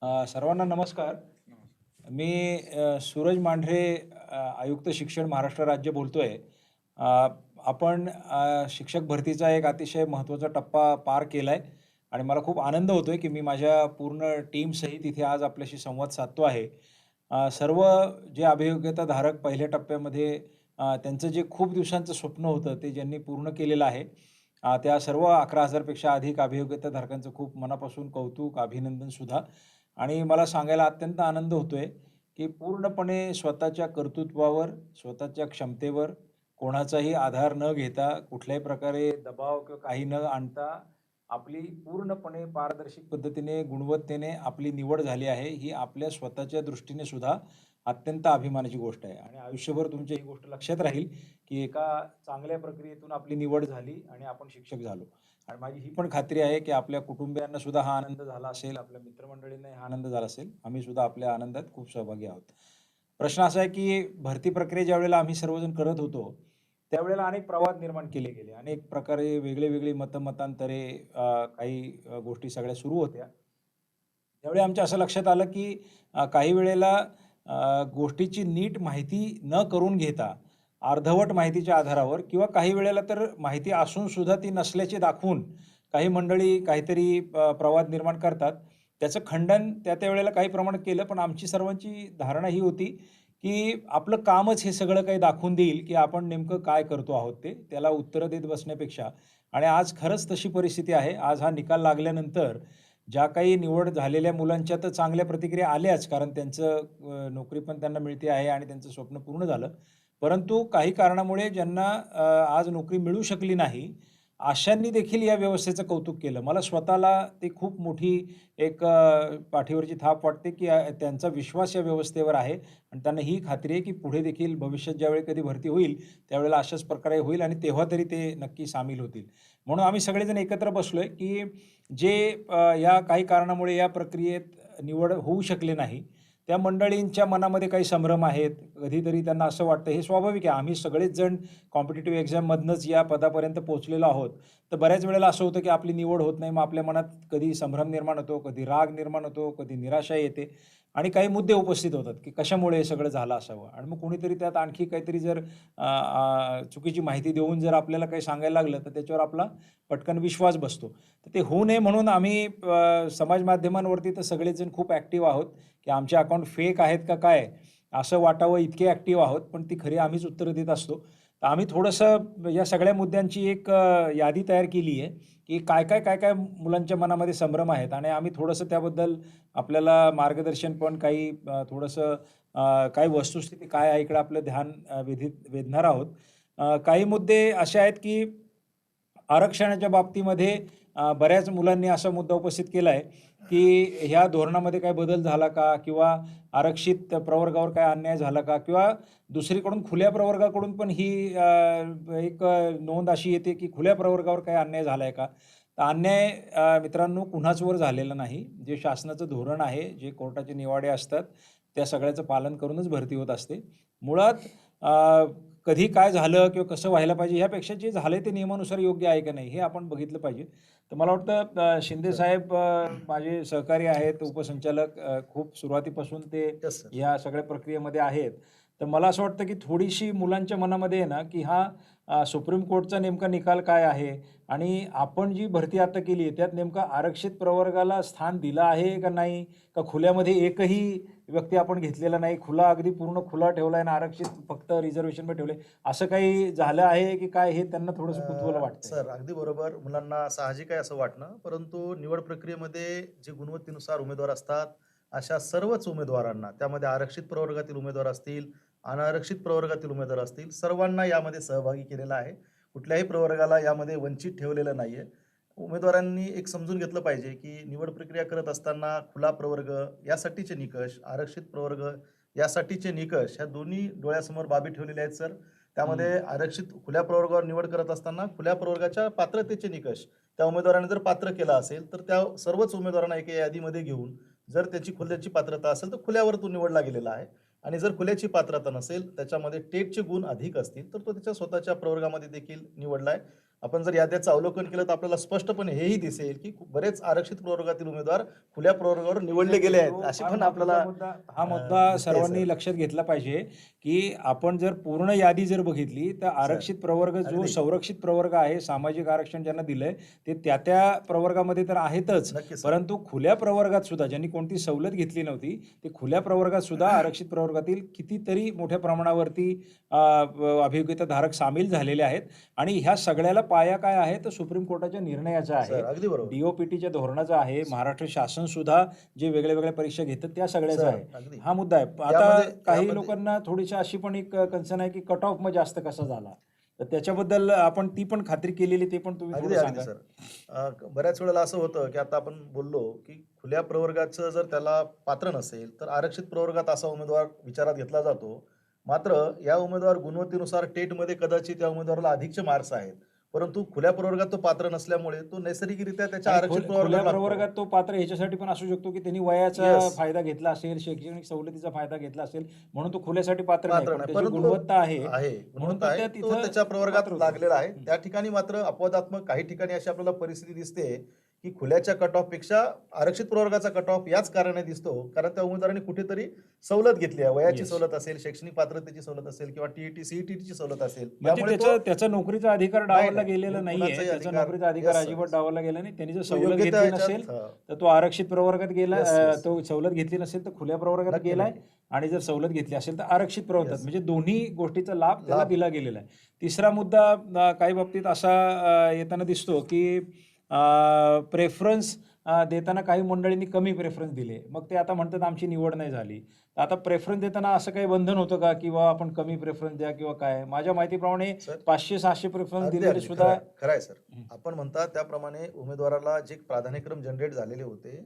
सर्वांना नमस्कार. मी सूरज मांढरे, आयुक्त शिक्षण महाराष्ट्र राज्य बोलतोय. अ, आपण शिक्षक भरतीचा एक अतिशय महत्त्वाचा टप्पा पार केलाय आणि मला खूप आनंद होतोय, की मी माझ्या पूर्ण टीमसहित इथे आज आपल्याशी संवाद साधतो आहे. सर्व जे अभियोग्यताधारक पहिल्या टप्प्यामध्ये त्यांचं जे खूप दिवसांचं स्वप्न होतं, ते ज्यांनी पूर्ण केलेलं आहे. त्या सर्व 11,000 पेक्षा अधिक अभियोग्यताधारकांचं खूप मनापासून कौतुक, अभिनंदन सुद्धा. आणि मला सांगायला अत्यंत आनंद होतोय, की पूर्णपणे स्वतःच्या कर्तृत्वावर, स्वतःच्या क्षमतेवर कोणाचाही आधार न घेता, कुठल्याही प्रकारे दबाव किंवा काही न आणता, आपली पूर्णपणे पारदर्शक पद्धतीने, गुणवत्तेने आपली निवड झाली आहे. ही आपल्या स्वतःच्या दृष्टीने सुद्धा अत्यंत अभिमानाची गोष्ट आहे आणि आयुष्यभर तुमच्या ही गोष्ट लक्षात राहील, की एका चांगल्या प्रक्रियेतून आपली निवड झाली आणि आपण शिक्षक झालो. आणि माझी ही पण खात्री आहे, की आपल्या कुटुंबियांना सुद्धा हा आनंद झाला असेल, आपल्या मित्रमंडळींनाही हा आनंद झाला असेल. आम्ही सुद्धा आपल्या आनंदात खूप सहभागी आहोत. प्रश्न असा आहे, की भरती प्रक्रिया ज्यावेळेला आम्ही सर्वजण करत होतो, त्यावेळेला अनेक प्रवाद निर्माण केले गेले. अनेक प्रकारे वेगळे-वेगळे मतांतरे, काही गोष्टी सगळ्या सुरू होत्या. त्यावेळी आमच्या असं लक्षात आलं, की काही वेळेला गोष्टीची नीट माहिती न करून घेता, अर्धवट माहितीच्या आधारावर किंवा काही वेळेला तर माहिती असून सुद्धा ती नसल्याचे दाखवून काही मंडळी काहीतरी प्रवाद निर्माण करतात. त्याचं खंडन त्या वेळेला काही प्रमाणात केलं, पण आमची सर्वांची धारणा ही होती, की आपलं कामच हे सगळं काही दाखवून देईल, की आपण नेमकं काय करतो आहोत ते. त्याला उत्तरं देत बसण्यापेक्षा आणि आज खरंच तशी परिस्थिती आहे. आज हा निकाल लागल्यानंतर ज्या काही निवड झालेल्या मुलांच्या तर चांगल्या प्रतिक्रिया आल्याच, कारण त्यांचं नोकरी पण त्यांना मिळते आहे आणि त्यांचं स्वप्न पूर्ण झालं. परंतु काही कारणामुळे ज्यांना आज नोकरी मिळू शकली नाही, अशांनी देखील या व्यवस्थेचं कौतुक केलं. मला स्वतःला ते खूप मोठी एक पाठीवरची थाप वाटते, की त्यांचा विश्वास या व्यवस्थेवर आहे आणि त्यांना ही खात्री आहे, की पुढे देखील भविष्यात ज्यावेळी कधी भरती होईल, त्यावेळेला अशाच प्रकारे होईल आणि तेव्हा तरी ते नक्की सामील होतील. म्हणून आम्ही सगळेजण एकत्र बसलोय, की जे या काही कारणामुळे या प्रक्रियेत निवड होऊ शकले नाही, त्या मंडळींच्या मनामध्ये काही संभ्रम आहेत. कधीतरी त्यांना असं वाटतं, हे स्वाभाविक आहे. आम्ही सगळेच जण कॉम्पिटिटिव्ह एक्झाममधनंच या पदापर्यंत पोहोचलेलो आहोत. तर बऱ्याच वेळेला असं होतं, की आपली निवड होत नाही. मग आपल्या मनात कधी संभ्रम निर्माण होतो, कधी राग निर्माण होतो, कधी निराशा येते आणि काही मुद्दे उपस्थित होतात, की कशामुळे हे सगळं झालं असावं आणि मग कोणीतरी त्यात आणखी काहीतरी जर चुकीची माहिती देऊन जर आपल्याला काही सांगायला लागलं, तर त्याच्यावर आपला पटकन विश्वास बसतो. तर ते होऊ नये म्हणून आम्ही समाज माध्यमांवरती तर सगळेच जण खूप ॲक्टिव्ह आहोत, की आमचे अकाउंट फेक आहेत का काय? असं वाटावं इतके ॲक्टिव्ह आहोत, पण ती खरी आम्हीच उत्तरं देत असतो. तर आम्ही थोडंसं या सगळ्या मुद्द्यांची एक यादी तयार केली आहे, की काय-काय मुलांच्या मनामध्ये संभ्रम आहेत आणि आम्ही थोडंसं त्याबद्दल आपल्याला मार्गदर्शन पण काही थोडंसं काही वस्तुस्थिती काय आहे इकडे आपलं ध्यान वेधणार आहोत. काही मुद्दे असे आहेत, की आरक्षणाच्या बाबतीमध्ये बऱ्याच मुलांनी असा मुद्दा उपस्थित केला आहे, की ह्या धोरणामध्ये काही बदल झाला का? किंवा आरक्षित प्रवर्गावर काय अन्याय झाला का? किंवा दुसरीकडून खुल्या प्रवर्गाकडून पण ही एक नोंद अशी येते, की खुल्या प्रवर्गावर काही अन्याय झालाय का? तर अन्याय मित्रांनो कुणाचवर झालेला नाही. जे शासनाचं धोरण आहे, जे कोर्टाचे निवाडे असतात, त्या सगळ्याचं पालन करूनच भरती होत असते. मुळात कधी काय झालं किंवा कसं व्हायला पाहिजे ह्यापेक्षा जे झालंय ते नियमानुसार योग्य आहे का नाही हे आपण बघितलं पाहिजे. तर मला वाटतं शिंदे सर. साहेब माझे सहकारी आहेत, उपसंचालक खूप सुरुवातीपासून ते येस, सर. या सगळ्या प्रक्रियेमध्ये आहेत. तर मला असं वाटतं की थोडीशी मुलांच्या मनामध्ये आहे ना, की हा सुप्रीम कोर्टचा नेमका निकाल काय आहे आणि आपण जी भरती आता केली आहे त्यात नेमका आरक्षित प्रवर्गाला स्थान दिलं आहे का नाही? का खुल्यामध्ये एकही व्यक्ती आपण घेतलेला नाही. खुला अगदी पूर्ण खुला ठेवला आहे आणि आरक्षित फक्त रिझर्व्हेशनवर ठेवले. असं काही झालं आहे की काय हे त्यांना थोडंसं कुतूहल वाटतंय. सर, अगदी बरोबर. मुलांना साहजिक आहे असं वाटणं. परंतु निवड प्रक्रियेमध्ये जे गुणवत्तेनुसार उमेदवार असतात, अशा सर्वच उमेदवारांना, त्यामध्ये आरक्षित प्रवर्गातील उमेदवार असतील, अनारक्षित प्रवर्गातील उमेदवार असतील, सर्वांना यामध्ये सहभागी केलेला आहे. कुठल्याही प्रवर्गाला यामध्ये वंचित ठेवलेलं नाहीये. उमेदवारांनी एक समजून घेतलं पाहिजे, की निवड प्रक्रिया करत असताना खुला प्रवर्ग यासाठीचे निकष, आरक्षित प्रवर्ग यासाठीचे निकष, ह्या दोन्ही डोळ्यासमोर बाबी ठेवलेल्या आहेत सर. हं. त्यामध्ये आरक्षित खुल्या प्रवर्गावर निवड करत असताना खुल्या प्रवर्गाच्या पात्रतेचे निकष त्या उमेदवाराने जर पात्र केला असेल, तर त्या सर्वच उमेदवारांना एका यादीमध्ये घेऊन जर त्याची खुल्याची पात्रता असेल, तर खुल्यावर तो निवडला गेलेला आहे. आणि जर खुल्याची पात्रता नसेल, त्याच्यामध्ये टेटचे गुण अधिक असतील, तर तो त्याच्या स्वतःच्या प्रवर्गामध्ये देखील निवडला आहे. आपण जर याद्याचं अवलोकन केलं तर आपल्याला स्पष्टपणे हेही दिसेल की बरेच आरक्षित प्रवर्गातील उमेदवार खुल्या प्रवर्गावर निवडले गेले आहेत, तो अशी फार पण महत्त्वाचा आपल्याला मुद्दा हा मुद्दा दिसते सर्वांनी सर. लक्षात घेतला पाहिजे की आपण जर पूर्ण यादी जर बघितली तर सर आरक्षित प्रवर्ग जो अगदी संरक्षित प्रवर्ग आहे, सामाजिक आरक्षण ज्यांना दिलंय ते त्या प्रवर्गामध्ये तर आहेतच, नक्की सर. परंतु खुल्या प्रवर्गात सुद्धा ज्यांनी कोणती सवलत घेतली नव्हती ते खुल्या प्रवर्गात सुद्धा आरक्षित प्रवर्गातील कितीतरी मोठ्या प्रमाणावरती अभियोग्यताधारक सामील झालेले आहेत. आणि ह्या सगळ्याला पाया काय आहे तर सुप्रीम कोर्टाच्या निर्णयाचा आहे, सर अगदी बरोबर. डीओपीटीच्या धोरणाचा आहे, महाराष्ट्र शासन सुद्धा जे वेगळ्या वेगळ्या परीक्षा घेतात त्या सगळ्याचा सर आहे. अगदी हा मुद्दा आहे. आता यामध्ये काही यामध्ये लोकांना थोडीशी अशी पण एक कन्सर्न आहे की कट ऑफ मग जास्त कसा झाला, तर त्याच्याबद्दल आपण ती पण खात्री केलेली ते पण तुम्ही अगदी थोडं अगदी सांगा. सर. बऱ्याच वेळेला असं होतं की आता आपण बोललो की खुल्या प्रवर्गाचं जर त्याला पात्र नसेल तर आरक्षित प्रवर्गात असा उमेदवार विचारात घेतला जातो. मात्र या उमेदवार गुणवत्तेनुसार टेटमध्ये कदाचित त्या उमेदवाराला अधिकचे मार्क्स आहेत, परंतु खुल्या प्रवर्गात तो पात्र नसल्यामुळे तो नैसर्गिकरित्या त्याच्या आणि आरक्षित खुल्या प्रवर्गात लागतो. प्रवर्गात तो पात्र ह्याच्यासाठी पण असू शकतो की त्यांनी वयाचा येस, फायदा घेतला असेल, शैक्षणिक सवलतीचा फायदा घेतला असेल, म्हणून तो खुल्यासाठी पात्र नाही, पात्र पण नाही, त्याची परंतु गुणवत्ता आहे आहे म्हणून गुणवत्ता तो आहे त्या तो तिथं त्याच्या पात्र प्रवर्गात होतो. लागलेला आहे. त्या ठिकाणी मात्र अपवादात्मक काही ठिकाणी अशी आपल्याला परिस्थिती दिसते की खुल्याच्या कट ऑफ पेक्षा आरक्षित प्रवर्गाचा कट ऑफ याच कारणाने दिसतो कारण त्या उमेदवाराने कुठेतरी सवलत घेतली आहे, वयाची येस, सवलत असेल, शैक्षणिक पात्रतेची सवलत असेल किंवा टीईटी सीईटीची सवलत असेल, म्हणजे त्यामुळे त्याचा तो त्याचा नोकरीचा अधिकार नाही डावलला नाही गेलेला नाहीये, कुणाचाही त्याचा अधिकार. नोकरीचा अधिकार येस सर, अजिबात डावलला गेला नाही. त्यांनी जर तो सवलत योग्य त्या घेतली ह्याच्यात नसेल तर तो आरक्षित प्रवर्गात गेला, येस येस तो सवलत घेतली नसेल तर खुल्या प्रवर्गात नक्की गेलाय, नक्की आणि जर सवलत घेतली असेल तर आरक्षित प्रवर्गात, येस म्हणजे दोन्ही गोष्टीचा लाभ त्याला लाभ दिला गेलेला आहे. तिसरा मुद्दा काही बाबतीत असा येताना दिसतो की प्रेफरन्स देताना काही मंडळींनी कमी प्रेफरन्स दिले, मग ते आता म्हणतात आमची निवड नाही झाली. तर आता प्रेफरन्स देताना असं काही बंधन होतं का किंवा आपण कमी प्रेफरन्स द्या किंवा काय? माझ्या माहितीप्रमाणे सर 500-600 प्रेफरन्स अगदी दिलेले अगदी सुद्धा. खरं आहे सर. हं. आपण म्हणता त्याप्रमाणे उमेदवाराला जे प्राधान्यक्रम जनरेट झालेले होते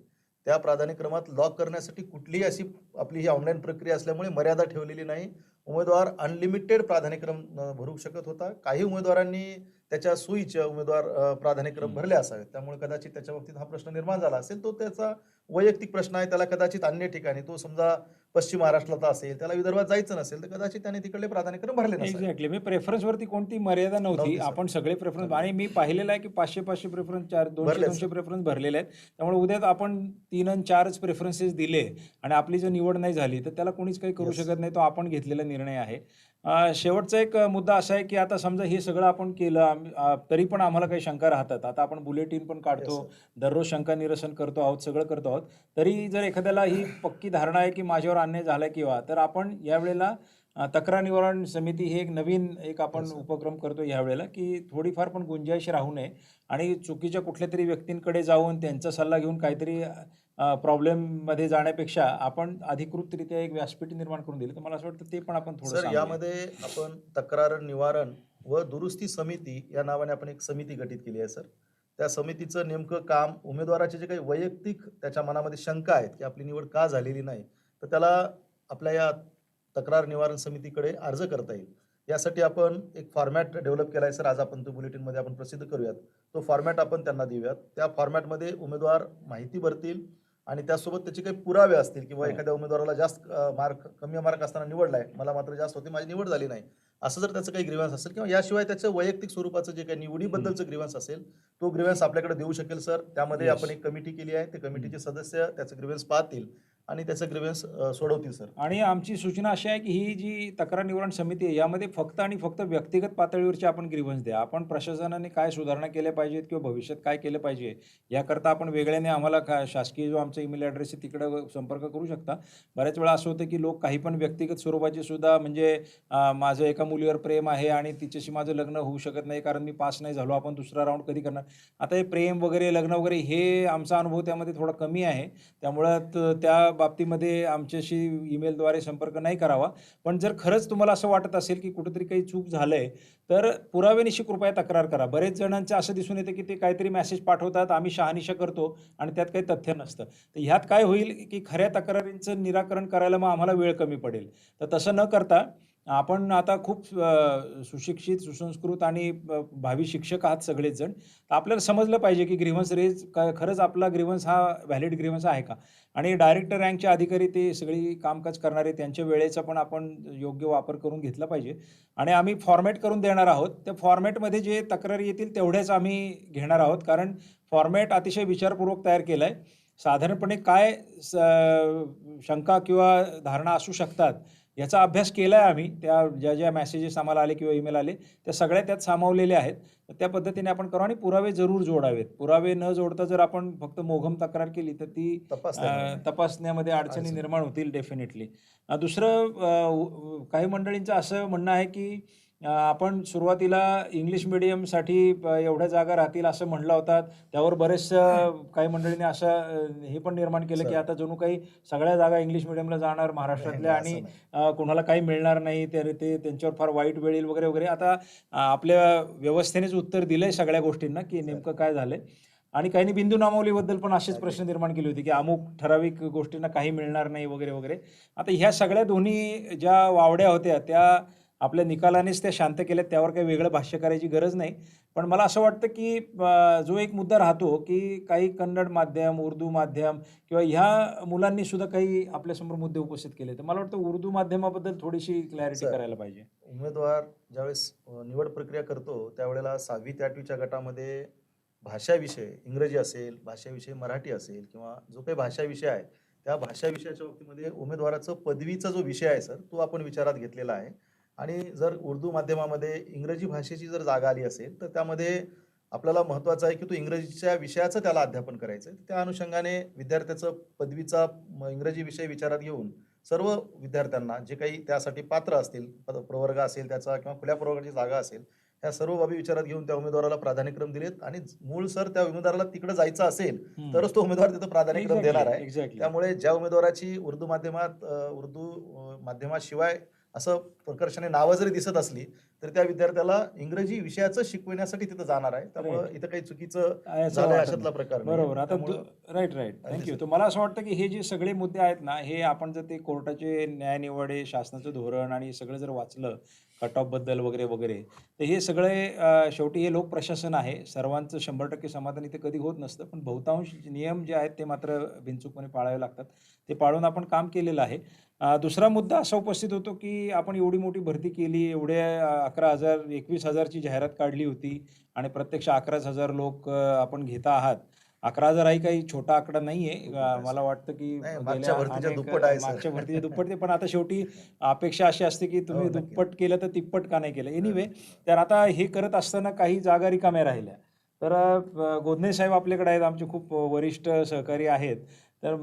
त्या प्राधान्यक्रमात लॉक करण्यासाठी कुठलीही अशी आपली ही ऑनलाईन प्रक्रिया असल्यामुळे मर्यादा ठेवलेली नाही. उमेदवार अनलिमिटेड प्राधान्यक्रम भरू शकत होता. काही उमेदवारांनी त्याच्या सोयीचे उमेदवार प्राधान्यक्रम भरले असावेत, त्यामुळे कदाचित त्याच्या बाबतीत हा प्रश्न निर्माण झाला असेल. तो त्याचा वैयक्तिक प्रश्न आहे. त्याला कदाचित अन्य ठिकाणी तो समजा पश्चिम महाराष्ट्रात असेल, त्याला विदर्भात जायचं नसेल तर कदाचित त्याने तिकडले प्राधान्यक्रम भरले नसावे. एक्झॅक्टली. म्हणजे प्रेफरन्सवरती कोणती मर्यादा नव्हती. नव्हती सर. आपण सगळे प्रेफरन्स, अगदी आणि मी पाहिलेलं आहे की 500-500 प्रेफरन्स, भरलेत 200-200 सर. प्रेफरन्स भरलेले आहेत. त्यामुळे उद्याच आपण 3 आणि 4च प्रेफरन्सेस दिले आणि आपली जर निवड नाही झाली तर त्याला कोणीच काही करू येस शकत नाही. तो आपण घेतलेला निर्णय आहे. शेवटचा एक मुद्दा असा आहे की आता समजा हे सगळं आपण केलं, तरी पण आम्हाला काही शंका राहतात. आता आपण बुलेटिन पण येस काढतो, सर. दररोज शंका निरसन करतो आहोत, सगळं करतो आहोत. तरी जर एखाद्याला ही पक्की धारणा आहे की माझ्यावर अन्याय झाला किंवा, तर आपण यावेळेला तक्रार निवारण समिती हे एक नवीन आपण येस सर. उपक्रम करतो यावेळेला, की थोडीफार पण गुंजाइश राहू नये आणि चुकीच्या कुठल्यातरी व्यक्तींकडे जाऊन त्यांचा सल्ला घेऊन काहीतरी प्रॉब्लेममध्ये जाण्यापेक्षा आपण अधिकृतरित्या एक व्यासपीठ निर्माण करून दिली, तर मला असं वाटतं ते पण आपण थोडं सर सांगूया. यामध्ये आपण तक्रार निवारण व दुरुस्ती समिती या नावाने आपण एक समिती गठीत केली आहे सर. त्या समितीचं नेमकं काम उमेदवाराचे जे काही वैयक्तिक त्याच्या मनामध्ये शंका आहेत की आपली निवड का झालेली नाही, तर त्याला आपल्या या तक्रार निवारण समितीकडे अर्ज करता येईल. यासाठी आपण एक फॉर्मॅट डेव्हलप केला आहे सर. आज आपण तो बुलेटिनमध्ये आपण प्रसिद्ध करूयात. तो फॉर्मॅट आपण त्यांना देऊयात. त्या फॉर्मॅटमध्ये उमेदवार माहिती भरतील आणि त्यासोबत त्याचे काही पुरावे असतील किंवा हो. एखाद्या उमेदवाराला जास्त मार्क कमी मार्क असताना निवडलाय, मला मात्र जास्त होते, माझी निवड झाली नाही, असं जर त्याचं काही ग्रीव्हन्स असेल किंवा याशिवाय त्याचं वैयक्तिक स्वरूपाचं जे काही निवडीबद्दलचं ग्रीव्हन्स असेल तो ग्रीव्हन्स आपल्याकडे देऊ शकेल सर. त्यामध्ये येस. आपण एक कमिटी केली आहे. ते कमिटीचे सदस्य त्याचं ग्रीव्हन्स पाहतील आणि त्याचं ग्रीव्हन्स सोडवतील सर. आणि आमची सूचना अशी आहे की ही जी तक्रार निवारण समिती आहे यामध्ये फक्त आणि फक्त व्यक्तिगत पातळीवरचे आपण ग्रीव्हन्स द्या. आपण प्रशासनाने काय सुधारणा केल्या पाहिजेत किंवा भविष्यात काय केलं पाहिजे याकरता आपण वेगळ्याने आम्हाला शासकीय जो आमचा ईमेल ॲड्रेस आहे तिकडं संपर्क करू शकता. बऱ्याच वेळा असं होतं की लोक काही पण व्यक्तिगत स्वरूपाचे सुद्धा, म्हणजे माझं एका मुलीवर प्रेम आहे आणि तिच्याशी माझं लग्न होऊ शकत नाही कारण मी पास नाही झालो, आपण दुसरा राऊंड कधी करणार. आता हे प्रेम वगैरे, लग्न वगैरे, हे आमचा अनुभव त्यामध्ये थोडा कमी आहे. त्यामुळं त्या बाबतीमध्ये आमच्याशी ईमेलद्वारे संपर्क नाही करावा. पण जर खरंच तुम्हाला असं वाटत असेल की कुठेतरी काही चूक झालंय तर पुराव्यानिशी कृपया तक्रार करा. बरेच जणांचं असं दिसून येतं की ते काहीतरी मेसेज पाठवतात, आम्ही शहानिशा करतो आणि त्यात काही तथ्य नसतं. तर ह्यात काय होईल की खऱ्या तक्रारींचं निराकरण करायला मग आम्हाला वेळ कमी पडेल. तर तसं न करता आपण आता खूप सुशिक्षित, सुसंस्कृत आणि भावी शिक्षक आहात सगळेच जण. तर आपल्याला समजलं पाहिजे की ग्रीव्हन्स रेज खरंच आपला ग्रीव्हन्स हा व्हॅलिड ग्रीव्हन्स आहे का? आणि डायरेक्टर रँकचे अधिकारी ते सगळी कामकाज करणारे त्यांच्या वेळेचा पण आपण योग्य वापर करून घेतला पाहिजे. आणि आम्ही फॉर्मॅट करून देणार आहोत. त्या फॉर्मॅटमध्ये जे तक्रारी येतील तेवढ्याच आम्ही घेणार आहोत. कारण फॉर्मॅट अतिशय विचारपूर्वक तयार केला आहे. साधारणपणे काय शंका किंवा धारणा असू शकतात याचा अभ्यास केला आहे आम्ही. त्या ज्या मेसेजेस आम्हाला आले किंवा ईमेल आले, त्या सगळ्या त्यात सामावलेल्या आहेत. तर त्या पद्धतीने आपण करू आणि पुरावे जरूर जोडावेत. पुरावे न जोडता जर आपण फक्त मोघम तक्रार केली, तर ती तपासण्यामध्ये तपासण्यामध्ये अडचणी निर्माण होतील डेफिनेटली. दुसरं काही मंडळींचं असं म्हणणं आहे, की आपण सुरुवातीला इंग्लिश मीडियमसाठी एवढ्या जागा राहतील असं म्हणलं होतं. त्यावर बरेचसं काही मंडळींनी असं हे पण निर्माण केलं, की सर. आता जणू काही सगळ्या जागा इंग्लिश मीडियमला जाणार महाराष्ट्रातल्या नाही, आणि असं नाही. कोणाला काही मिळणार नाही. तर ते त्यांच्यावर फार वाईट वेळ येईल वगैरे, वगैरे. आता आपल्या व्यवस्थेनेच उत्तर दिलंय सगळ्या गोष्टींना, की सर. नेमकं काय झालंय. आणि काहींनी बिंदू नामावलीबद्दल पण असेच अगदी. प्रश्न निर्माण केले होते, की अमुक ठराविक गोष्टींना काही मिळणार नाही वगैरे, वगैरे. आता ह्या सगळ्या दोन्ही ज्या वावड्या होत्या, त्या आपल्या निकालानेच त्या शांत केल्यात. त्यावर काही वेगळं भाष्य करायची गरज नाही. पण मला असं वाटतं, की जो एक मुद्दा राहतो, की काही कन्नड माध्यम, उर्दू माध्यम किंवा ह्या मुलांनी सुद्धा काही आपल्यासमोर मुद्दे उपस्थित केले. तर मला वाटतं उर्दू माध्यमाबद्दल थोडीशी क्लॅरिटी सर, करायला पाहिजे. उमेदवार ज्यावेळेस निवड प्रक्रिया करतो, त्यावेळेला 6वी ते 8वीच्या गटामध्ये भाषा विषय इंग्रजी असेल, भाषा विषय मराठी असेल किंवा जो काही भाषा विषय आहे, त्या भाषा विषयाच्या बाबतीमध्ये उमेदवाराचं पदवीचा जो विषय आहे सर, तो आपण विचारात घेतलेला आहे. आणि जर उर्दू माध्यमामध्ये इंग्रजी भाषेची जर जागा आली असेल, तर त्यामध्ये आपल्याला महत्त्वाचं आहे, की तो इंग्रजीच्या विषयाचं त्याला अध्यापन करायचं आहे. त्या अनुषंगाने विद्यार्थ्याचं पदवीचा इंग्रजी विषय विचारात घेऊन सर्व विद्यार्थ्यांना जे काही त्यासाठी पात्र असतील, प्रवर्ग असेल त्याचा किंवा खुल्या प्रवर्गाची जागा असेल, ह्या सर्व बाबी विचारात घेऊन त्या उमेदवाराला प्राधान्यक्रम दिलेत आणि मूळ सर त्या उमेदवाराला तिकडे जायचं असेल, हं. तरच तो उमेदवार तिथं प्राधान्यक्रम एक्झॅक्टली, देणार आहे. एक्झॅक्टली. त्यामुळे ज्या उमेदवाराची उर्दू माध्यमात उर्दू माध्यमाशिवाय असं प्रकर्षाने नावं जरी दिसत असली, तर त्या विद्यार्थ्याला इंग्रजी विषयाचं शिकवण्यासाठी तिथं जाणार आहे. त्यामुळं राइट. इथं काही चुकीचं असं झालंय वाटत अशातला नाही. प्रकार नाहीये. बरोबर. आता त्यामुळं राइट, राइट. अगदी थँक यू. सर. तर मला असं वाटतं, की हे जे सगळे मुद्दे आहेत ना, हे आपण जर ते कोर्टाचे न्यायनिवाडे, शासनाचं धोरण आणि सगळं जर वाचलं, कट ऑफबद्दल वगैरे, वगैरे, तर हे सगळे शेवटी हे लोकप्रशासन आहे. सर्वांचं 100% समाधान इथे कधी होत नसतं. पण बहुतांश नियम जे आहेत ते मात्र बिनचूकपणे पाळावे लागतात. ते पाळून आपण काम केलेलं आहे. दुसरा मुद्दा असा उपस्थित होतो, की आपण एवढी मोठी भरती केली, एवढ्या 11,000 21,000 ची जाहिरात काढली होती आणि प्रत्यक्ष 11,000 लोक आपण घेता आहात. 11,000 ही काही छोटा आकडा नाहीये. खूप मोठा आहे मला सर. वाटतं, की नाही, मागच्या गेल्या भरतीच्या अनेक दुप्पट आहे सर. मागच्या भरतीच्या दुप्पट ते पण आता शेवटी अपेक्षा अशी असते, की हो, तुम्ही नक्की. दुप्पट केलं तर तिप्पट का नाही केलं? एनिवे, नक्की. हो. तर आता हे करत असताना काही जागा रिकाम्या राहिल्या. तर गोदने साहेब आपल्याकडे आहेत. आमचे खूप वरिष्ठ सहकारी आहेत. तर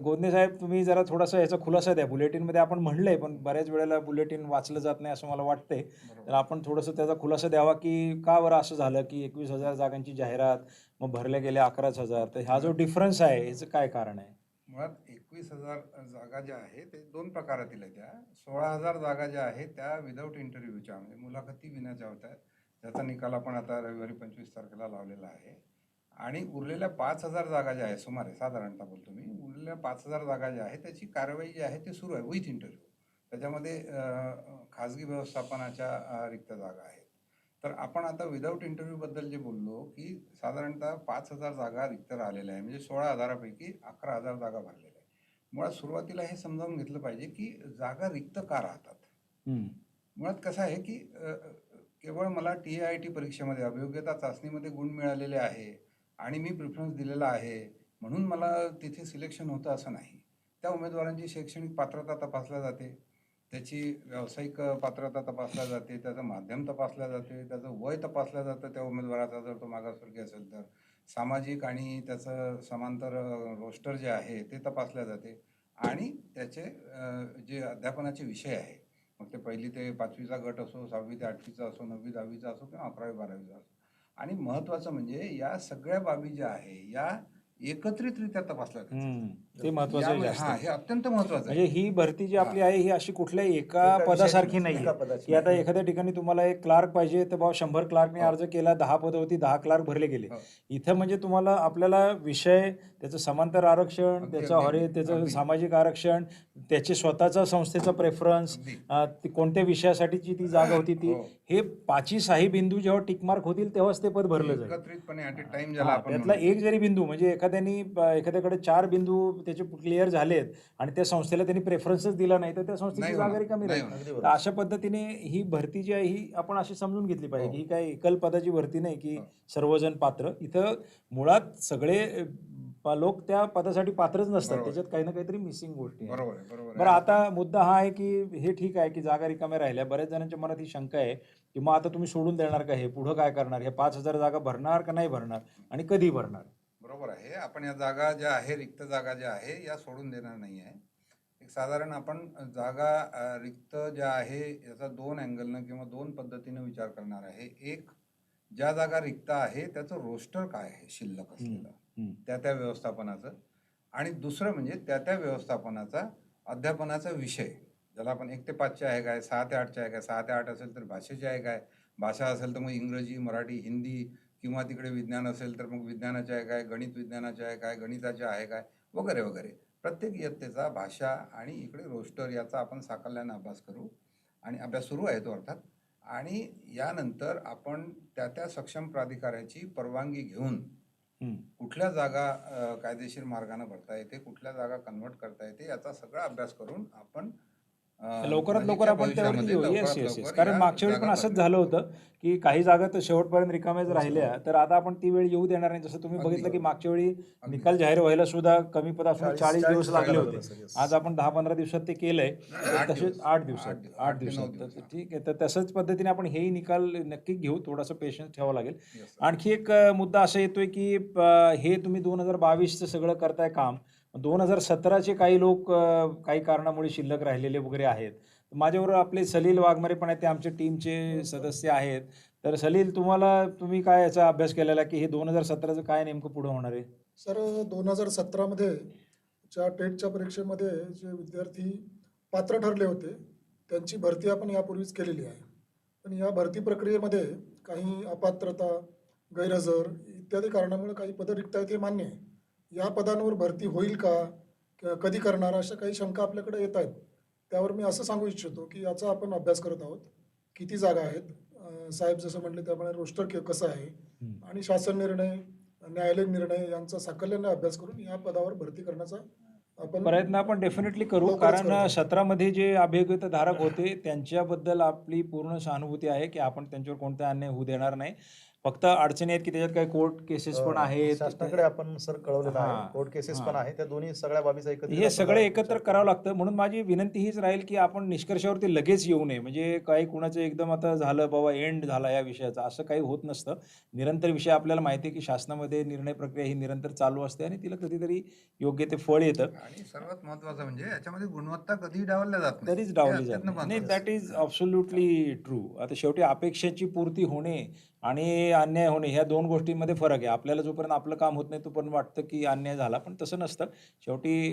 गोदने साहेब तुम्ही जरा थोडासा याचा खुलासा द्या. बुलेटिनमध्ये आपण म्हणलंय, पण बऱ्याच वेळेला बुलेटिन वाचलं जात नाही असं मला वाटतंय. तर आपण थोडंसं त्याचा खुलासा द्यावा, की का बरं असं झालं, की 21,000 जागांची जाहिरात, मग भरल्या गेल्या 11,000. तर हा जो डिफरन्स आहे, ह्याचं काय कारण आहे? मुळात 21,000 जागा ज्या आहेत ते दोन प्रकारातील आहेत. त्या 16,000 जागा ज्या आहेत त्या विदाऊट इंटरव्ह्यूच्या म्हणजे मुलाखती विनाच्या होत्या. त्याचा निकाल आपण आता रविवारी 25 तारखेला लावलेला आहे. आणि उरलेल्या 5,000 जागा ज्या आहेत, सुमारे साधारणतः बोलतो मी, उरलेल्या 5,000 जागा ज्या आहेत त्याची कारवाई जी आहे ती सुरू आहे विथ इंटरव्ह्यू. त्याच्यामध्ये खाजगी व्यवस्थापनाच्या रिक्त जागा आहेत. तर आपण आता विदाऊट इंटरव्ह्यूबद्दल जे बोललो, की साधारणतः 5,000 जागा रिक्त राहिलेल्या आहे. म्हणजे 16,000पैकी 11,000 जागा भरलेल्या आहे. मुळात सुरुवातीला हे समजावून घेतलं पाहिजे, की जागा रिक्त का राहतात? हं. मुळात कसं आहे, की केवळ मला TIT परीक्षेमध्ये अभियोग्यता चाचणीमध्ये गुण मिळालेले आहे आणि मी प्रिफरन्स दिलेला आहे म्हणून मला तिथे सिलेक्शन होतं असं नाही. त्या उमेदवारांची शैक्षणिक पात्रता तपासल्या जाते, त्याची व्यावसायिक पात्रता तपासल्या जाते, त्याचं माध्यम तपासल्या जाते, त्याचं वय तपासलं जातं त्या उमेदवाराचा जर तो मागासवर्गीय असेल तर. सामाजिक आणि त्याचं समांतर रोस्टर जे आहे ते तपासल्या जाते आणि त्याचे जे अध्यापनाचे विषय आहे, मग ते 1ली ते 5वीचा गट असो, 6वी ते 8वीचा असो, 9वी 10वीचा असो किंवा 11वी 12वीचा असो. आणि महत्त्वाचं म्हणजे या सगळ्या बाबी ज्या आहे या एकत्रितरित्या तपासल्या जातात. हं. ते महत्वाचं आहे यामध्ये- जास्त. हा, हे अत्यंत महत्वाचं आहे. म्हणजे ही भरती जी आपली आहे ही अशी कुठल्याही एका एका पदासारखी विषयाची नाही एका पदाची की आता नाही. एखाद्या ठिकाणी तुम्हाला एक क्लार्क पाहिजे तर बाबा 100 क्लार्कने हो. अर्ज केला, 10 पदं होती, 10 क्लार्क भरले गेले. हो. इथं म्हणजे तुम्हाला आपल्याला विषय, त्याचं समांतर आरक्षण, अगदी, त्याचं अगदी, हॉरे, अगदी, त्याचं अगदी. सामाजिक आरक्षण, त्याचे स्वतःचा संस्थेचा प्रेफरन्स, अगदी. कोणत्या विषयासाठीची ती जागा होती ती, हो. हे 5ही बिंदू जेव्हा टिकमार्क होतील तेव्हाच ते पद भरलं जाईल. एकत्रितपणे ॲट ए टाइम ज्याला हा, आपण त्यातला म्हणतो. एक जरी बिंदू म्हणजे एखाद्याकडे 4 बिंदू त्याचे क्लिअर झालेत आणि त्या संस्थेला त्यांनी प्रेफरन्सच दिला नाही तर त्या संस्थेची नाही जागा होणार, रिकामी नाही राहील. होणार. अगदी तर बरोबर. अशा पद्धतीने ही भरती जी आहे ही आपण अशी समजून घेतली पाहिजे हो. की ही काय एकल पदाची भरती नाही की हो. सर्वजण पात्र. इथं मुळात सगळे लोक त्या पदासाठी पात्रच नसतात, बरोबर. त्याच्यात काही ना काहीतरी मिसिंग गोष्टी आहेत. बरोबर आहे, बरोबर बरं, आहे. आता मुद्दा हा आहे की हे ठीक आहे की जागा रिकाम्या राहिल्या, बऱ्याच जणांच्या मनात ही शंका आहे की मग आता तुम्ही सोडून देणार का, हे पुढं काय करणार, हे 5,000 जागा भरणार का नाही भरणार आणि कधी भरणार? बरोबर आहे. आपण या जागा ज्या आहे, रिक्त जागा ज्या आहे या सोडून देणार नाही आहे. एक साधारण आपण जागा रिक्त ज्या आहे याचा 2 अँगलनं किंवा 2 पद्धतीनं विचार करणार आहे. एक, ज्या जागा रिक्त आहे त्याचं रोस्टर काय आहे शिल्लक असलेलं, त्या व्यवस्थापनाचं. आणि दुसरं म्हणजे त्या व्यवस्थापनाचा अध्यापनाचा विषय, ज्याला आपण 1 ते 5चे आहे काय, 6 ते 8चे आहे काय, 6 ते 8 असेल तर भाषेचे आहे काय, भाषा असेल तर मग इंग्रजी, मराठी, हिंदी, किंवा तिकडे विज्ञान असेल तर मग विज्ञानाचे आहे काय, गणित विज्ञानाचे आहे काय, गणिताचे आहे काय, वगैरे वगैरे. प्रत्येक इयत्तेचा भाषा आणि इकडे रोस्टर याचा आपण साकल्यानं अभ्यास करू. आणि अभ्यास सुरू आहे तो अर्थात. आणि यानंतर आपण त्या सक्षम प्राधिकाऱ्याची परवानगी घेऊन कुठल्या जागा कायदेशीर मार्गाने भरता येते, कुठल्या जागा कन्वर्ट करता येते, याचा सगळा अभ्यास करून आपण लवकरात लवकर आपण त्यावरती येऊ. Yes yes yes. कारण मागच्या वेळी पण असंच झालं होतं की काही जागा तर शेवटपर्यंत रिकाम्याच राहिल्या, तर आता आपण ती वेळ येऊ देणार नाही. जसं तुम्ही अगदी बघितलं की बरोबर. मागच्या वेळी अगदी. निकाल जाहीर व्हायला सुद्धा कमी पद असून 40 दिवस लागले होते. yes. आज आपण 10-15 दिवसात ते केलंय. आठ तसेच दिवस. 8 दिवसात, आठ दिवस. 8 आठ ते नऊ दिवसात. दिवस. तर ठीक आहे, तर तसंच पद्धतीने आपण हेही निकाल नक्की घेऊ. थोडासा पेशन्स ठेवावा लागेल. Yes, sir. आणखी एक मुद्दा असा येतोय की हे तुम्ही 2022चं सगळं करताय काम, 2017चे काही लोक काही कारणामुळे शिल्लक राहिलेले वगैरे आहेत. माझ्याबरोबर आपले सलील वाघमारे पण आहेत, ते आमच्या टीमचे सदस्य आहेत. तर सलील, तुम्ही काय याचा अभ्यास केलेला की हे 2017चं काय नेमकं पुढं होणार आहे? सर, 2017मध्ये ज्या टेटच्या परीक्षेमध्ये जे विद्यार्थी पात्र ठरले होते त्यांची भरती आपण यापूर्वीच केलेली आहे. पण या भरती प्रक्रियेमध्ये काही अपात्रता, गैरहजर इत्यादी कारणामुळे काही पदं रिक्त आहेत हे मान्य आहे. या पदांवर भरती होईल का, कधी करणार, अशा काही शंका आपल्याकडे येत आहेत. त्यावर मी असं सांगू इच्छितो की याचा आपण अभ्यास करत आहोत. किती जागा आहेत, साहेब जसं म्हटले त्याप्रमाणे रोस्टर कसं आहे, आणि शासन निर्णय, न्यायालयीन निर्णय यांचा साकल्याने अभ्यास करून या पदावर भरती करण्याचा प्रयत्न आपण डेफिनेटली करू. लवकरच कारण करतो. 17मध्ये जे अभियोग्यताधारक होते त्यांच्याबद्दल आपली पूर्ण सहानुभूती आहे की आपण त्यांच्यावर कोणता अन्याय होऊ देणार नाही. फक्त अडचणी आहेत की त्याच्यात काही कोर्ट केसेस पण आहेत. शासनाकडे आपण सर कळवलेलं हां, आहे, कोर्ट केसेस हां. पण आहे, त्या दोन्ही सगळ्या बाबीचा एकत्रित हे आपण सगळे जरा एकत्र विचार करावं लागतं. म्हणून माझी विनंती हीच राहील की आपण निष्कर्षावरती लगेच येऊ नये. म्हणजे काही कुणाचं एकदम आता झालं बाबा एंड झाला या विषयाचा, असं काही होत नसतं. निरंतर विषय आपल्याला माहिती आहे की शासनामध्ये निर्णय प्रक्रिया ही निरंतर चालू असते आणि तिला कधीतरी योग्य ते फळ येतं. आणि सर्वात महत्वाचं म्हणजे याच्यामध्ये गुणवत्ता कधीही डावलल्या जात नाही. तरीच हे डावली अत्यंत जाते. नाही, महत्त्वाचं दॅट इज अब्सोल्युटली ट्रू. आता शेवटी अपेक्षेची पूर्ती होणे आणि अन्याय होणे ह्या 2 गोष्टींमध्ये फरक आहे. आपल्याला जोपर्यंत आपलं काम होत नाही तोपर्यंत वाटतं की अन्याय झाला, पण तसं नसतं. शेवटी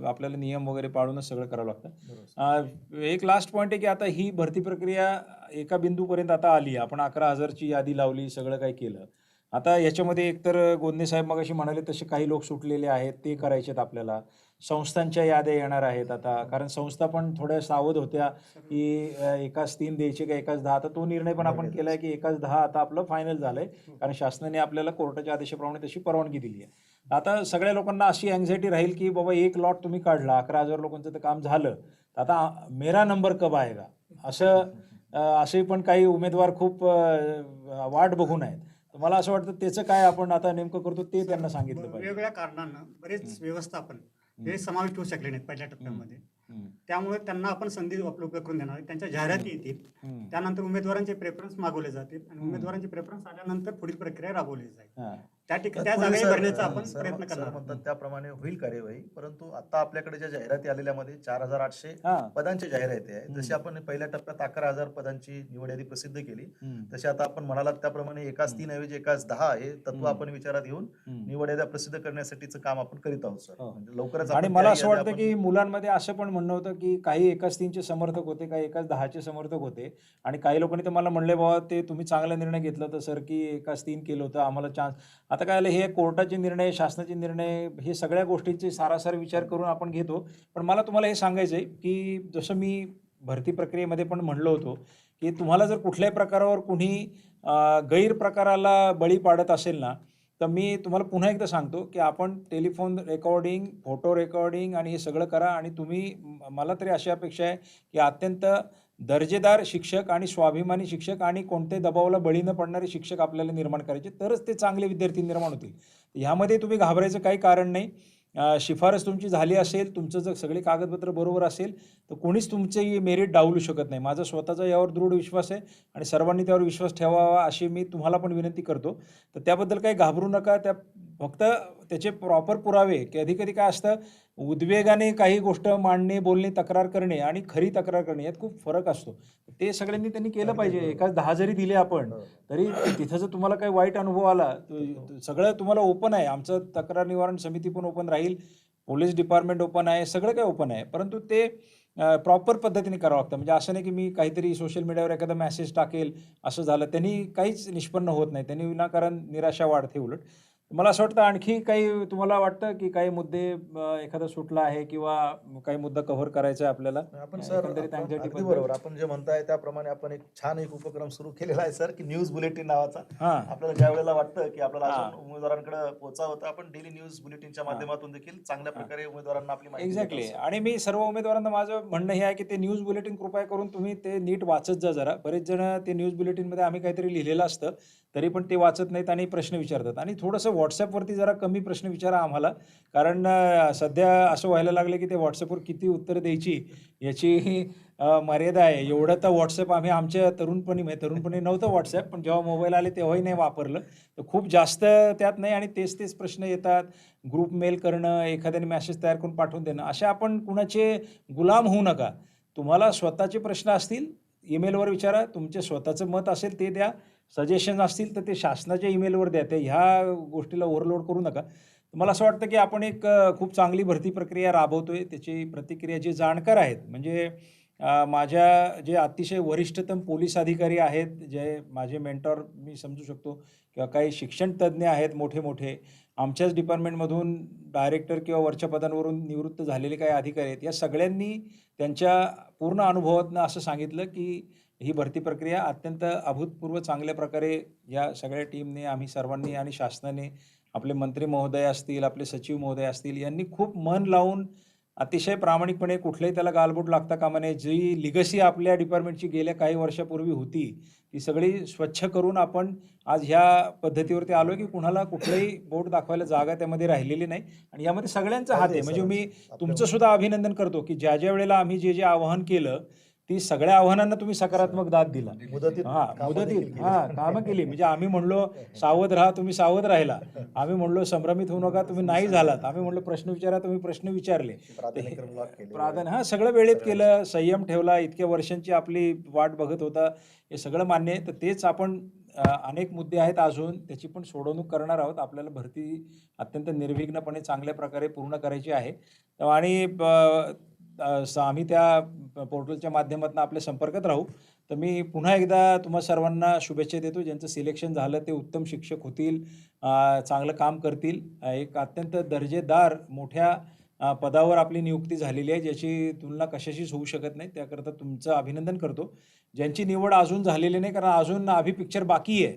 आपल्याला नियम वगैरे पाळूनच सगळं करावं लागतं. एक लास्ट पॉईंट आहे की आता ही भरती प्रक्रिया एका बिंदूपर्यंत आता आली. आपण 11,000ची यादी लावली, सगळं काही केलं. आता याच्यामध्ये एकतर गोंदे साहेब मगाशी म्हणाले तसे काही लोक सुटलेले आहेत, ते करायचे आहेत आपल्याला. संस्थांच्या याद्या येणार आहेत आता, कारण संस्था पण थोड्या सावध होत्या की एकाच 3 द्यायचे का एकाच 10. आता तो निर्णय पण आपण केला आहे की एकाच 10 आता आपलं फायनल झालंय, कारण शासनाने आपल्याला कोर्टाच्या आदेशाप्रमाणे तशी परवानगी दिली आहे. आता सगळ्या लोकांना अशी अँझायटी राहील की बाबा एक लॉट तुम्ही काढला, 11,000 लोकांचं तर काम झालं, तर आता मेरा नंबर कब आएगा, असे पण काही उमेदवार खूप वाट बघून आहेत. तर मला असं वाटतं त्याचं काय आपण आता नेमकं करतो ते त्यांना सांगितलं पाहिजे. वेगवेगळ्या कारणांना बरेच व्यवस्थापन हे समाविष्ट होऊ शकले नाहीत पहिल्या टप्प्यामध्ये. त्यामुळे त्यांना आपण संधी उपलब्ध करून देणार. त्यांच्या जाहिराती येतील, त्यानंतर उमेदवारांचे प्रेफरन्स मागवले जातील आणि उमेदवारांचे प्रेफरन्स आल्यानंतर पुढील प्रक्रिया राबवली जाईल. त्या ठिकाणी त्या तत्पूर्वी जागाही सर, भरण्याचा आपण सर प्रयत्न सर करणार म्हणतात आहोत. त्याप्रमाणे होईल कार्यवाही, परंतु आता आपल्याकडे ज्या जाहिराती आलेल्यामध्ये 4,800 हा. पदांची जाहिराती आहे. जशी हम्म. आपण पहिल्या टप्प्यात 11,000 पदांची निवड यादी प्रसिद्ध केली, हम्म. तशी आता आपण म्हणालात त्याप्रमाणे एकाच हम्म. 3 ऐवजी एकाच 10 हे तत्व हम्म. आपण विचारात घेऊन हम्म. निवड याद्या प्रसिद्ध करण्यासाठीचं काम आपण करीत आहोत सर. हो. म्हणजे लवकरच आणि आपण मला त्याही असं याद्या वाटतं आपण- की मुलांमध्ये असं पण म्हणणं होतं की काही एकाच 3चे समर्थक होते, काही एकाच 10चे समर्थक होते आणि काही लोकांनी तर मला म्हणले, बाबा ते तुम्ही चांगला निर्णय घेतला होता सर, की एकाच 3 केलं होतं, आम्हाला चान्स. आता काय झालं, हे कोर्टाचे निर्णय, शासनाचे निर्णय, हे सगळ्या गोष्टींचे सारासार विचार करून आपण घेतो. पण मला तुम्हाला हे सांगायचं आहे की जसं मी भरती प्रक्रियेमध्ये पण म्हणलो होतो की तुम्हाला जर कुठल्याही प्रकारावर कुणी गैरप्रकाराला बळी पाडत असेल ना, तर मी तुम्हाला पुन्हा एकदा सांगतो की आपण टेलिफोन रेकॉर्डिंग, फोटो रेकॉर्डिंग आणि हे सगळं करा आणि तुम्ही मला तरी अशी अपेक्षा आहे की अत्यंत दर्जेदार शिक्षक आणि स्वाभिमानी शिक्षक आणि कोणत्याही दबावाला बळी न पडणारे शिक्षक आपल्याला निर्माण करायचे, तरच ते चांगले विद्यार्थी निर्माण होतील. ह्यामध्ये तुम्ही घाबरायचं काही कारण नाही. शिफारस तुमची झाली असेल, तुमचं जर सगळे कागदपत्र बरोबर असेल, तर कोणीच तुमची मेरिट डावलू शकत नाही. माझा स्वतःचा यावर दृढ विश्वास आहे आणि सर्वांनी त्यावर विश्वास ठेवावा अशी मी तुम्हाला पण विनंती करतो. तर त्याबद्दल काही घाबरू नका. फक्त त्याचे प्रॉपर पुरावे, कधी-कधी काय असतं, उद्वेगाने काही गोष्ट मांडणे, बोलणे, तक्रार करणे आणि खरी तक्रार करणे यात खूप फरक असतो. ते सगळ्यांनी त्यांनी केलं अगदी पाहिजे. बरोबर. एकाच 10 जरी दिले आपण, हो. तरी तिथं जर तुम्हाला काही वाईट अनुभव आला, सगळं तुम्हाला ओपन आहे. आमचं तक्रार निवारण समिती पण ओपन राहील, पोलीस डिपार्टमेंट ओपन आहे, सगळं काही ओपन आहे. परंतु ते प्रॉपर पद्धतीने करावं लागतं. म्हणजे असं नाही की मी काहीतरी सोशल मीडियावर एखादा मेसेज टाकेल, असं झालं, त्यांनी काहीच निष्पन्न होत नाही. त्यांनी विनाकारण निराशा वाढते उलट. मला असं वाटतं आणखी काही तुम्हाला वाटतं की काही मुद्दे एखादा सुटला आहे किंवा काही मुद्दा कव्हर करायचा आहे आपल्याला? आपण सर, एकंदरीत आपण anxiety अगदी बद्दल? बरोबर. आपण जे म्हणताय त्याप्रमाणे आपण एक छान उपक्रम सुरू केलेला आहे सर, की न्यूज बुलेटिन नावाचा. हां. आपल्याला ज्या वेळेला वाटतं की आपल्याला हां. अजून उमेदवारांकडे पोहोचावं होतं, आपण डेली न्यूज बुलेटिनच्या माध्यमातून देखील चांगल्या प्रकारे उमेदवारांना आपली माहिती देत एक्झॅक्टली. आहोत सर. आणि मी सर्व उमेदवारांना माझं म्हणणं हे आहे की ते न्यूज बुलेटिन कृपया करून तुम्ही ते नीट वाचत जा जरा. बरेच जण ते न्यूज बुलेटिनमध्ये आम्ही काहीतरी लिहिलेलं असतं, तरी पण ते वाचत नाहीत आणि प्रश्न विचारतात. आणि थोडंसं WhatsAppवरती जरा कमी प्रश्न विचारा आम्हाला. कारण सध्या असं व्हायला लागलं की ते WhatsAppवर किती उत्तरं द्यायची याची मर्यादा आहे. एवढं तर WhatsApp आम्ही आमच्या तरुणपणी नव्हतं WhatsApp, पण जेव्हा मोबाईल आले तेव्हाही नाही वापरलं. तर खूप जास्त त्यात नाही आणि तेच प्रश्न येतात. ग्रुप मेल करणं, एखाद्याने मेसेज तयार करून पाठवून देणं, असे आपण कुणाचे गुलाम होऊ नका. तुम्हाला स्वतःचे प्रश्न असतील, ईमेलवर विचारा. तुमचे स्वतःचं मत असेल ते द्या. सजेशन असतील तर ते शासनाच्या ईमेलवर द्या. ते ह्या गोष्टीला ओव्हरलोड करू नका. मला असं वाटतं की आपण एक खूप चांगली भरती प्रक्रिया राबवतोय. त्याची प्रतिक्रिया जे जाणकार आहेत, म्हणजे माझ्या जे अतिशय वरिष्ठतम पोलीस अधिकारी आहेत, जे माझे मेंटॉर मी समजू शकतो, किंवा काही शिक्षण तज्ज्ञ आहेत मोठे-मोठे, आमच्याच डिपार्टमेंटमधून डायरेक्टर किंवा वरच्या पदांवरून निवृत्त झालेले काही अधिकारी आहेत. या सगळ्यांनी त्यांच्या पूर्ण अनुभवातनं असं सांगितलं की ही भरती प्रक्रिया अत्यंत अभूतपूर्व चांगल्या प्रकारे या सगळ्या टीमने, आम्ही सर्वांनी आणि शासनाने, आपले मंत्री महोदय असतील, आपले सचिव महोदय असतील, यांनी खूप मन लावून अतिशय प्रामाणिकपणे, कुठलंही त्याला गालबोट लागता कामा नये, जी लिगसी आपल्या डिपार्टमेंटची गेल्या काही वर्षापूर्वी होती, ती सगळी स्वच्छ करून आपण आज ह्या पद्धतीवरती आलो की कुणाला कुठलंही बोट दाखवायला जागा त्यामध्ये राहिलेली नाही. आणि यामध्ये सगळ्यांचा हात आहे. म्हणजे मी तुमचं सुद्धा अभिनंदन करतो की ज्या वेळेला आम्ही जे आवाहन केलं, ती सगळ्या आव्हानांना तुम्ही सकारात्मक दाद दिला. मुदतीत कामं देखील केली. कामं केली. म्हणजे आम्ही म्हणलो सावध राहा, तुम्ही सावध राहिला. आम्ही म्हणलो संभ्रमित होऊ नका, तुम्ही नाही झालात. आम्ही म्हणलो प्रश्न विचारा, तुम्ही प्रश्न विचारले. प्राधान्यक्रम लॉक केले. प्राधान्य सगळं वेळेत केलं, संयम ठेवला, इतक्या वर्षांची आपली वाट बघत होता, हे सगळं मान्य आहे. तर तेच आपण अनेक मुद्दे आहेत अजून, त्याची पण सोडवणूक करणार आहोत. आपल्याला भरती अत्यंत निर्विघ्नपणे चांगल्या प्रकारे पूर्ण करायची आहे. आणि आम्ही त्या पोर्टलच्या माध्यमातून आपल्या संपर्कात राहू. तर मी पुन्हा एकदा तुम्हा सर्वांना शुभेच्छा देतो. ज्यांचं सिलेक्शन झालं ते उत्तम शिक्षक होतील, चांगलं काम करतील. एक अत्यंत दर्जेदार मोठ्या पदावर आपली नियुक्ती झालेली आहे, ज्याची तुलना कशाशीच होऊ शकत नाही. त्याकरता तुमचं अभिनंदन करतो. ज्यांची निवड अजून झालेली नाही, कारण अजून अभी पिक्चर बाकी आहे.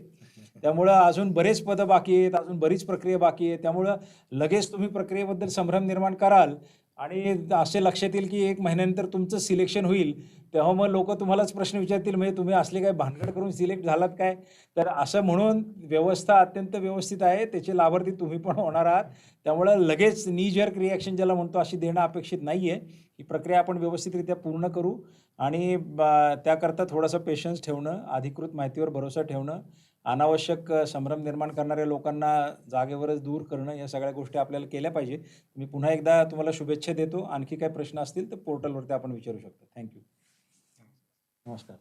त्यामुळं अजून बरेच पदं बाकी आहेत, अजून बरीच प्रक्रिया बाकी आहे. त्यामुळं लगेच तुम्ही प्रक्रियेबद्दल संभ्रम निर्माण कराल आणि असे लक्षात येईल की 1 महिन्यानंतर तुमचं सिलेक्शन होईल, तेव्हा मग लोक तुम्हालाच प्रश्न विचारतील, म्हणजे तुम्ही असले काय भानगड करून सिलेक्ट झालात काय? तर असं म्हणून व्यवस्था अत्यंत व्यवस्थित आहे. त्याचे लाभार्थी तुम्ही पण होणार आहात. त्यामुळं लगेच नी जर्क रिॲक्शन ज्याला म्हणतो अशी देणं अपेक्षित नाही आहे. ही प्रक्रिया आपण व्यवस्थितरित्या पूर्ण करू आणि त्याकरता थोडासा पेशन्स ठेवणं, अधिकृत माहितीवर भरोसा ठेवणं अनावश्यक संभ्रम निर्माण करणाऱ्या लोकांना जागेवरच दूर करणं, या सगळ्या गोष्टी आपल्याला केल्या पाहिजे. मी पुन्हा एकदा तुम्हाला शुभेच्छा देतो. आणखी काही प्रश्न असतील तर पोर्टलवरती आपण विचारू शकतो. थँक्यू. नमस्कार.